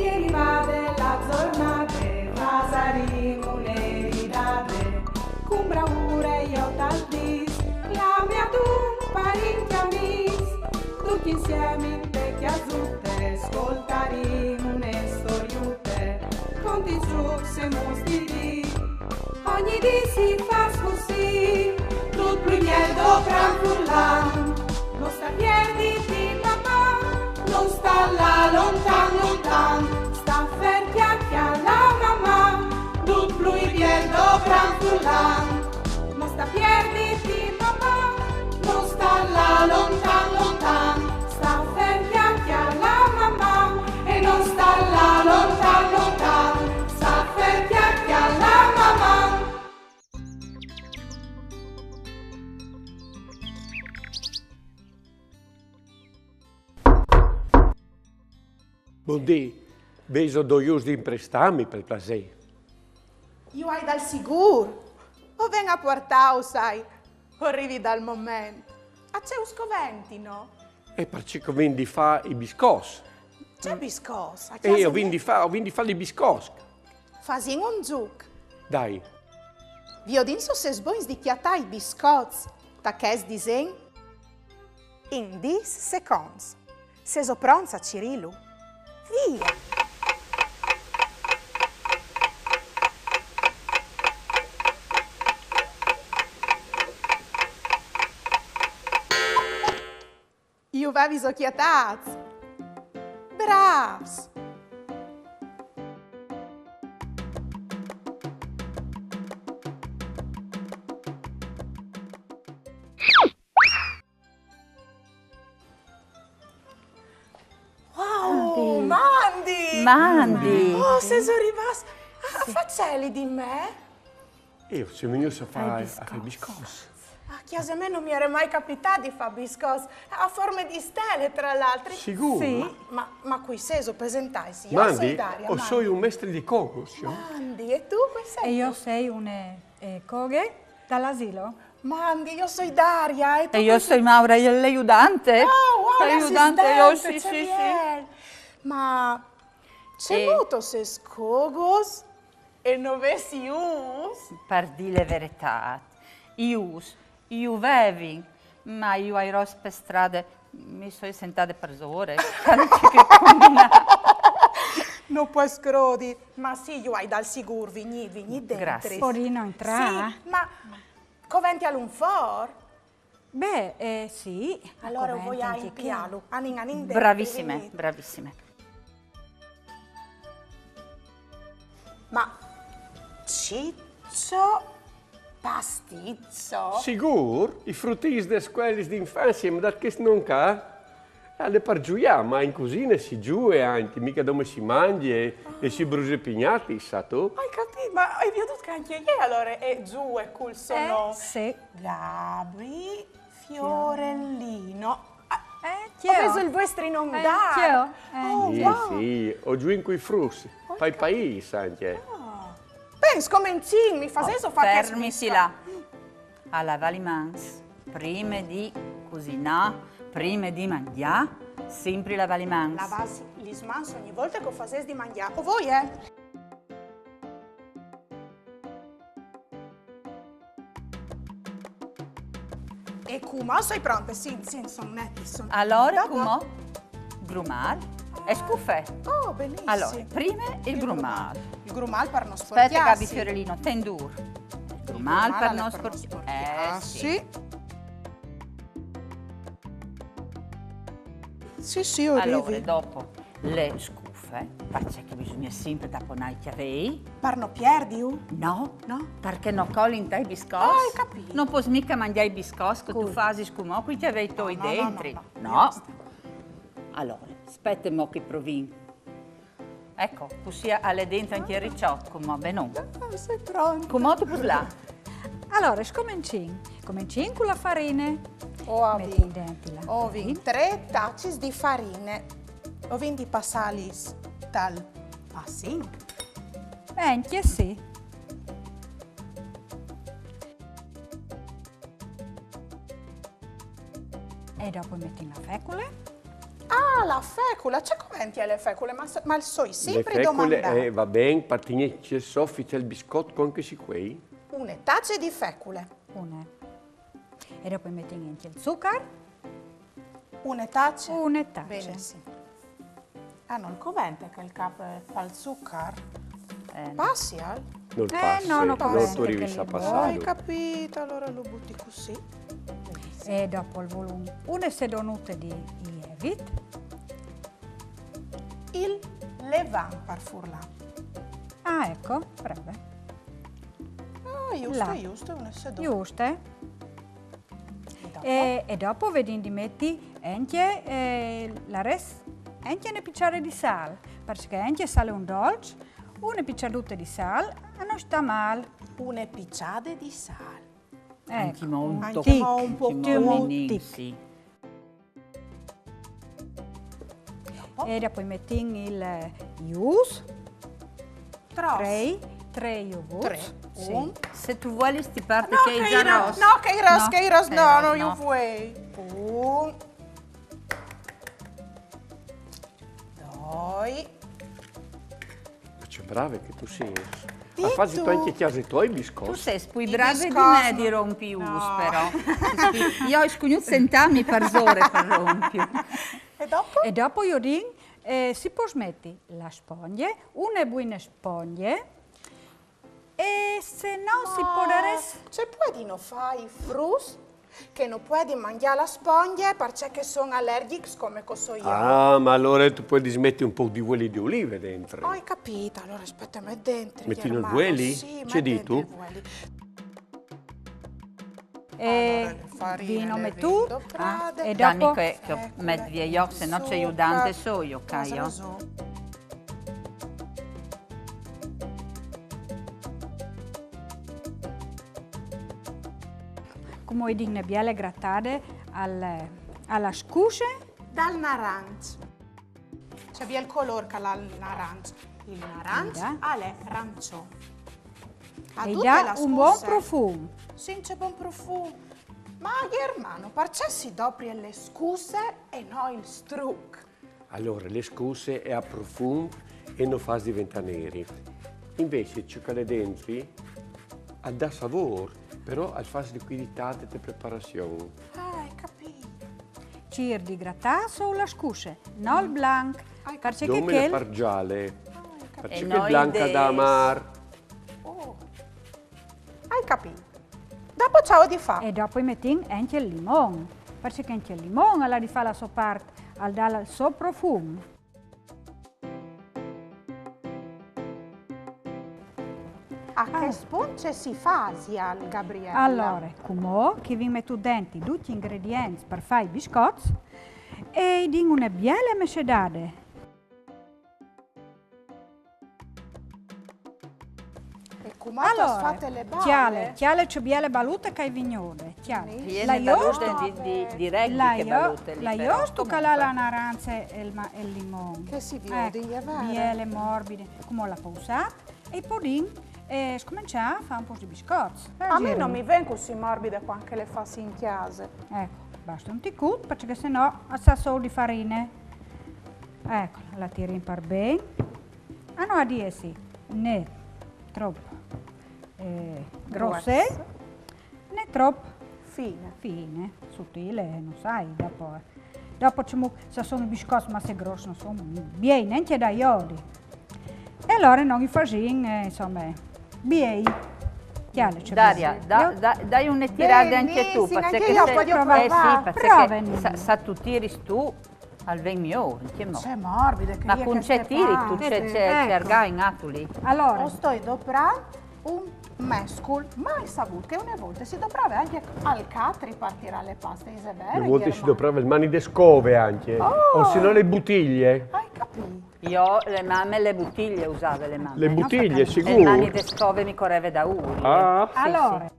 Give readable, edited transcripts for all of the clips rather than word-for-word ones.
Ieri vade la giornata, rasarimo l'eridate, con bravura io tal dis, la mia tu parenti amis, tutti insieme in te chiazzute, ascoltarimo une storiute, conti su se mostri, ogni dì si fa così, tutto il miedo tranquillan, non sta piedi di papà, non sta là lontan lontan, sta ferti alla mamma, tutto il miedo tranquillan, non sta piedi di papà, non sta là lontan lontan, sta ferti alla mamma e non sta là lontan lontan, sta ferti alla mamma. Buondì, beso doius di imprestami per piacere. Io hai dal sicuro, o venga a portare, sai, o arrivi dal momento. A c'è un scoventi, no? E perché vin di fa i biscos. C'è biscos, a E ho vin di fa i biscos. Fasi un zuc. Dai, Vi ho detto se sboins di chiatai biscotti, ta che disen? In 10 secondi. Se so pronta, Cirilu. Via! Io vi so chiatati. Bravs! Wow, Mandy! Mandy! Oh, sei rimasta a faccelli di me? io se mi a fare i biscos. A casa a me non mi era mai capitato di fare biscotti a forma di stelle, tra l'altro. Sicuro? Sì. Ma qui seso presentarsi. Io Mandy, sei Daria, o sono un mestre di cocos, io? Mandy, e tu qui sei? E io sei una coghe dall'asilo. Mandy, io sono Daria. E tu E io qui sono Maura, io l'aiutante. Oh, wow, L'aiutante, io sì, sì, sì. Ma c'è E- avuto se scogos e non vessi us? Per dire la verità, io vevi, ma io ai ros per strade mi sono sentata per ore. Che combinare. Non puoi scrodi. Ma sì, io hai dal sicuro, vigni dentro. Grazie. Porino entra? Sì, ma coventi all'unfor? Beh, sì. Allora Come voi hai intendi che- pialo. Anin dentro. Bravissime, venite. bravissime. Ma ciccio pasticcio? Sicuro? I fruttis des quelli di infanzia, ma da che non ca? Alle per giuia, ma in cucina si giù e anche, mica dove si mangia e si brucia pignati, sa tu? Hai capito? Ma hai veduto che anche io allora è giù e col sono Sì. Gabri Fiorellino. Chi Ho preso il vostro nome chi è? Oh, Sì, wow. sì, ho giù in quei frussi, pai paesi anche. Penso come in cin, mi fa senso fare che Fermiti là. Alla Valimans, prima di cucinare, prima di mangiare, sempre la Valimans. La base, gli smanso ogni volta che facessi di mangiare. O voi, E come? Sei pronta? Sì, sono netti. Allora, come? Grumar e scuffè. Oh, bellissimo. Allora, prima il grumar. Il grumal per non sporchiarsi. Aspetta, Gabi Fiorellino, tendur. Grumar per non sporchiarsi. Sì. Sì, sì, Allora, arrivi. dopo le scuffe, perché bisogna sempre tapponare i chiavei. Per non perdi, No, No? perché non colli in te i biscotti. Hai capito. Non puoi mica mangiare i biscotti che tu Cool. fai scumò qui ti avevi toi no, dentro. no. Allora, aspetta mo che provi. Ecco, tu sia alle dentro anche il ricciotto, come beh non. Sei pronta. Come tu puoi là? Allora, scominciamo. Cominciamo con la farina. Metti Ovi. dentro la Ovi. 3 tacci di farine. Ovi di passalis dal passin. Anche sì. E dopo metti la fecola. Ah, la fecula, c'è come le fecule, ma il soi Le sempre fecole, domandare. va bene, partiglie c'è il soffice, il biscotto anche si qui. Una tazza di fecule, Una. E dopo metti anche il zucchero. una tazza. Una tazza. Bene, sì. Ah, non convente che il capo fa il zucchero. Passi, al? Non passa, no, non non passa, tu arrivi perché a lì passare. Hai capito, allora lo butti così. E dopo il volume. Una sedonute di lievit. Il levain per furla. Ah, ecco, brava. Ah, giusto, Là. giusto, una seduta. Giusto? dopo? E dopo vedi di metti anche la res, anche una picciare di sale, perché anche sale un dolce, una picciaduta di sale non sta male. Una picciata di sale. Anche molto. Anche un po' molto, tic. sì. E dopo metti il ius, tre yogurt. Tre. Sì. Un. Se tu vuoi sti parte No, che è già rosso. no, che i ros, no, no, io no. vuoi. Un. Due. Che brave che tu sei. Di Ha fatto tu. anche chiase tuoi Tu biscotti. sei poi I brava di biscotti, me di no. rompi us, No. però. Io ho sconosciuto sentami per ore per rompi. E dopo? E dopo io dico, si può mettere la spoglia, una buona spoglia, e se no si può dare... C'è puoi non fare i frus che non puoi mangiare la spoglia perché sono allergici come so io. Ah, ma allora tu puoi dismettere un po' di uoli di olive dentro. Hai capito, allora aspetta, metti dentro. Metti nel Germano, vueli? Sì, C'è metti di dentro tu? i vueli. E Allora, le farine vino le mettu, vendo prade. e Danni dopo... che metti via gli occhi, se no c'è aiutante so io, Caio. Come dico, ne biele grattate alla scuscia. Dal narancio. C'è il colore che ha il narancio. Il narancio Mira. ha le rancio. Ha E tutte dà le un buon scuse. profumo. Sì, c'è buon profumo. Ma Germano, perché si dopri le scuse e non il struc? Allora, le scuse è a profumo e non fa diventare neri. Invece, cioccolate dentro ha da sapore, però ha fa liquidità di preparazione. Ah, hai capito. Cir di grattare sulla scuscia, non il blanc. Perché Dove le quel... pargiale? E Perché noi blanca des- da mar. Oh. Hai capito. Dopo ciao di fa. E dopo metti anche il limone. Perché anche il limone la di fa la sua parte, al dare il suo profumo. A che spunce si fa, zia Gabriella? Allora, come che vi metto dentro tutti gli ingredienti per fare i biscotti e di una biele mescedade. E come Allora, fate le balle? chiale c'è biele balute che hai vignone. Chiale. Viene balute di rugby la che io, balute lì, la però, iosto che comunque. ha la naranza e il limone. Che si vede, è vero. biele morbide, come la pausata e il pudding scominciare a fare un po' di biscotti. A me non mi vengono così morbide quando le fa in chiesa. Ecco, basta un ticcut perché sennò sa solo di farina. Ecco, la tiri in par bene. Ah no, a dire sì, né troppo grosse, né troppo Fine. fine, sottile, non sai, dopo se sono i biscotti ma se grossi non sono bien, neanche da iodi. E allora non i facciamo, insomma, bien. Chiaro, c'è Daria, bisogno. dai una tirata anche tu, Bellissima, perché anche io se, voglio sì, provare. Prova, perché Nina. sa tu tiri tu al 20 ore, che mo. C'è morbide che Ma io con che c'è ste tiri fa. tu, c'è Ecco. argai in atuli. Allora, O sto doprando un mescol mai saputo che una volta si doprava anche al catri partire le paste isabelle. Una volta si doprava il mani de scove anche, o se no le bottiglie. Hai capito? Io le mamme le bottiglie usavo le mamme. Le bottiglie, E le sicuro. mani de scove mi correve da uri. Ah. Sì, allora,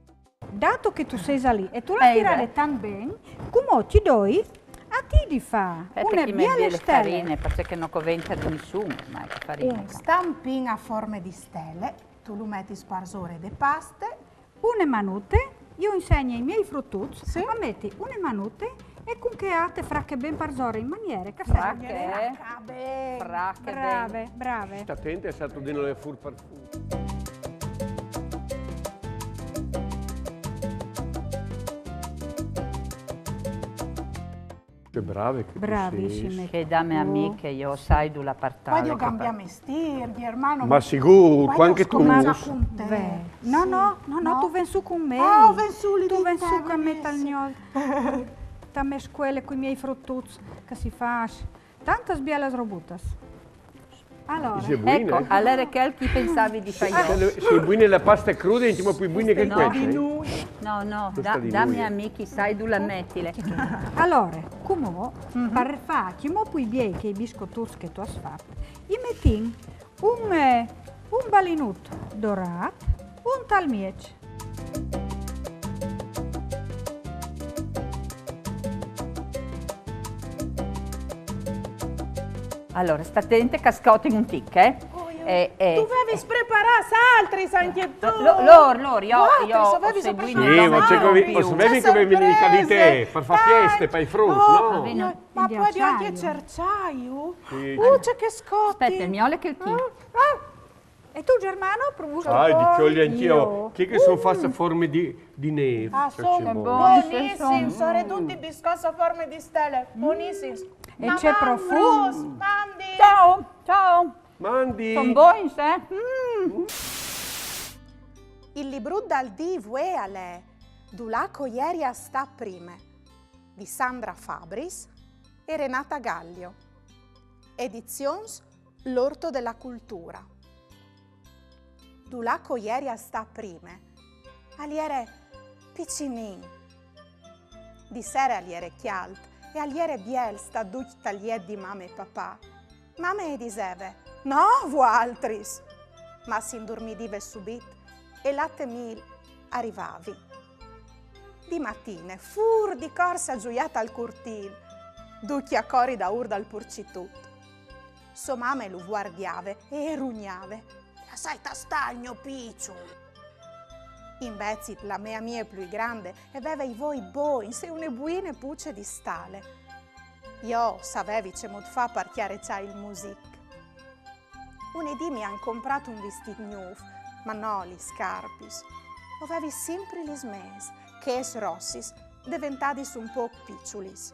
dato che tu sei lì e tu la tirare beh. tan bene, come ti doi a ti di fa sì. una Perché mi biele le stelle, farine, perché non conventa di nessuno, ma che farina. Un stampin a forme di stelle, tu lo metti sparsore de paste, una manute, io insegno ai miei fruttucci Sì. a metti una manute e E con che ate fracche ben parzore in maniere, che Fracche? Vabbè. Fracche, Brave, brave. Sta attenta, è stato di non le fur parfum. Che brave che tu Bravissime. sei. Che da me amiche io sai du la Poi partale. io cambia mestiere, hermano. Ma sicuro, Poi anche io tu. scommessa con te. Beh, no, tu ven su con me. Oh, ven su lì Tu di ven te, su con me benissimo. tal ta me scuole con i miei fruttuz che si fa. Tantas bielas robutas. Allora, Sei buine? Ecco, allora che chi pensavi di fare io? Sei buine la pasta cruda, intimo più buine che No. queste. No, Questa di da lui, miei amici sai du la mettile. allora, come per fare, come poi biei che i biscottuz che tu hai fatto, gli metti un balinut dorato, un tal miec. Allora, sta attente, cascote in un tic, eh? Tu avevi preparato altri, senti tu. Loro, io avevi ho seguito Sì, non ma c'è sono come, più. ma sapevi come mica di te, per fare feste, per i frutti, no? Vabbè, no. Ma Di poi di anche acciaio. cerciaio. Sì. C'è che scotti. Aspetta, il miole che il chi? E tu Germano, provuto? Ah, di ciogli anch'io. Io. Che sono fatte forme di neve. Ah, che sono c'è buono. buonissimi, sono ridotti biscotti a forma di stelle, buonissimi. E c'è profumo. Bruce, mandi. Ciao! Mandi. Sono buoni, eh? Il libro dal divo e a lei, Dulaco ieri a sta prime, di Sandra Fabris e Renata Gallio. Edizions L'Orto della Cultura. Dulaco ieri a sta prime, aliere piccinin. Di sera aliere chialt e aliere biel sta duc taglier di mamma e papà. Mamma e diseve, no, vu altris. Ma si indormidive subit e latte mil arrivavi. Di mattine, fur di corsa gioiata al cortil, ducchi a cori da urda al porcitut. So mamma lo guardiave e rugnave. La sai tastagno, picciu. Invece la mia più grande e aveva i voi boi, se une buine pucce di stale. Io sapevi ce mod fa per chiare c'hai il music. Unedì mi han comprato un vestito nuovo, ma no li scarpis. Avevi sempre li smes, che es rossis, diventati un po' picciolis.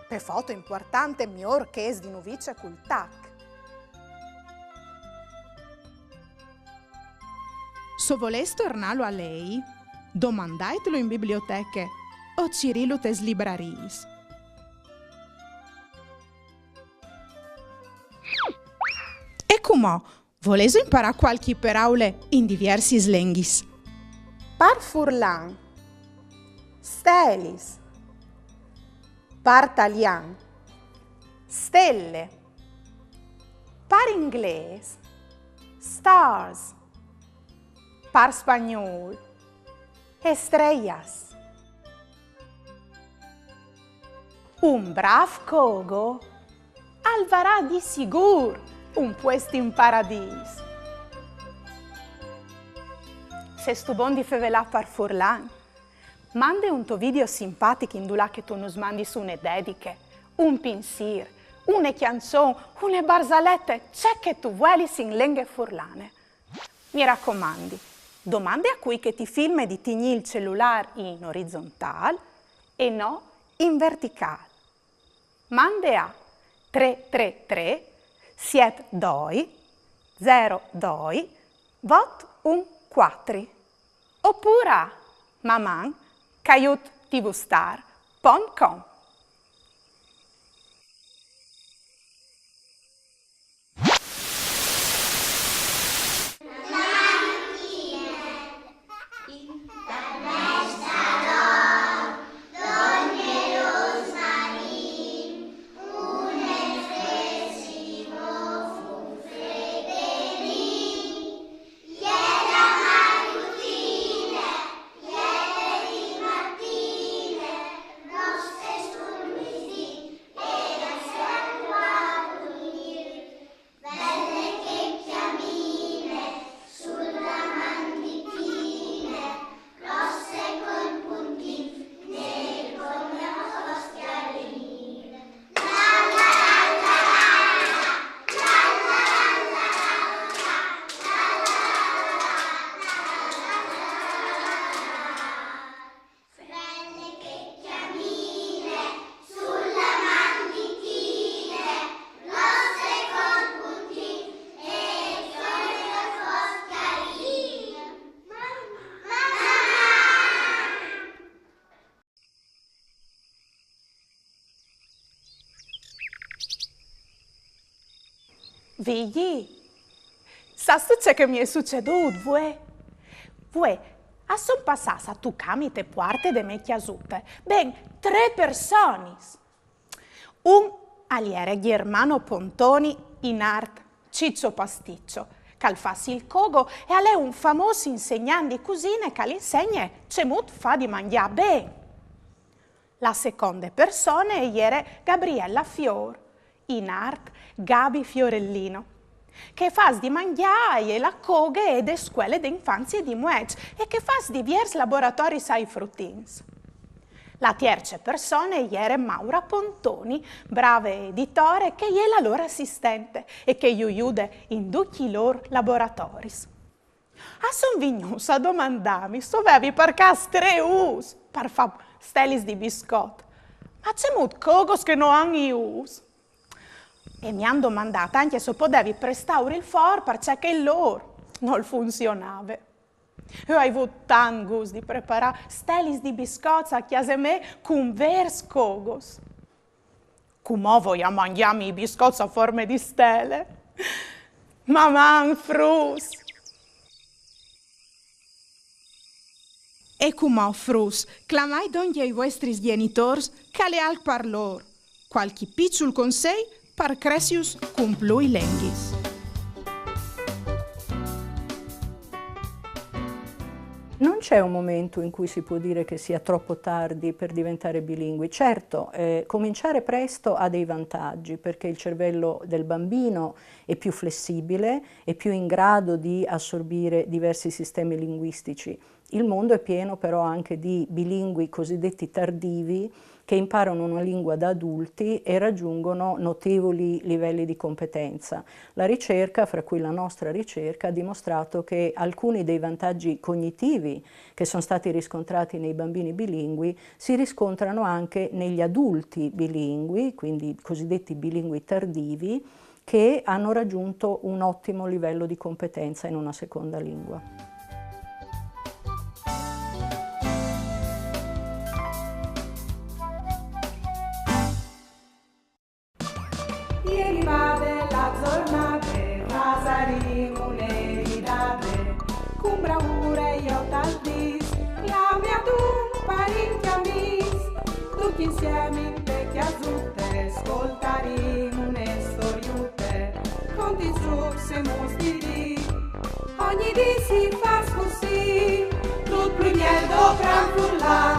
Per foto importante mior che es di novice col tac. Se voleste tornarlo a lei, domandatelo in biblioteche o Cirillo tes libraris. E come volete imparare qualche paraule in diversi slenghis? Par furlan, stelis, par talian, stelle, par inglese, stars, par spagnol, estrellas. Un brav cogo alvarà di sigur un puesto in paradis. Se stu bon di fevelà par furlan, mande un tuo video simpatico in dulà che tu nos mandi su une dediche, un pinsir, une canzone, une barzalette, c'è che tu vuoi in lingue furlane. Mi raccomandi, domande a cui che ti filma di tigni il cellulare in orizzontale e no in verticale. Mande a 333 72 02 vot 14 oppure a maman@tvstar.com. Nostre Vigli, sai che mi è succeduto, vuoi? A son passata tu camite parte de me chiasute, ben 3 persone. Un aliere Germano Pontoni in art Ciccio Pasticcio, che fa il cogo e a lei un famoso insegnante di cucina che l'insegna cemut fa di mangiare bene. La seconda persona è Gabriella Fior, in art Gabi Fiorellino, che fa di mangiare la coghe e de scuole d'infanzia di Muec e che fa diversi laboratori ai fruttins. La terza persona è Maura Pontoni, brava editore, che è la loro assistente e che aiuta in tutti i loro laboratori. A son vignosa a domandarmi se avevi per caso 3 us per fare stelis di biscotto. Ma c'è molti cogos che non hanno us. E mi hanno domandato anche se potevi prestare il for perché il loro non funzionava. Io ho avuto tanto gusto di preparare stelis di biscotti a casa me con vers cogos. Come voglio mangiare i biscotti a forma di stelle? Mamma, frus! E come frus, clamai donde ai vostri genitori che le al parlor. Qualche piccolo consiglio per crescius con plui lenghis. Non c'è un momento in cui si può dire che sia troppo tardi per diventare bilingui. Certo, cominciare presto ha dei vantaggi perché il cervello del bambino è più flessibile, è più in grado di assorbire diversi sistemi linguistici. Il mondo è pieno però anche di bilingui cosiddetti tardivi che imparano una lingua da adulti e raggiungono notevoli livelli di competenza. La ricerca, fra cui la nostra ricerca, ha dimostrato che alcuni dei vantaggi cognitivi che sono stati riscontrati nei bambini bilingui si riscontrano anche negli adulti bilingui, quindi i cosiddetti bilingui tardivi, che hanno raggiunto un ottimo livello di competenza in una seconda lingua. Ieri va della giornata, pasaremo le ridate, con bravura io t'aldis, la mia tu parenti amis, tutti insieme in vecchia zutte, ascoltaremo le storiute, con ti siamo stili, ogni dì si fa così, tutto il miel do gran frullare.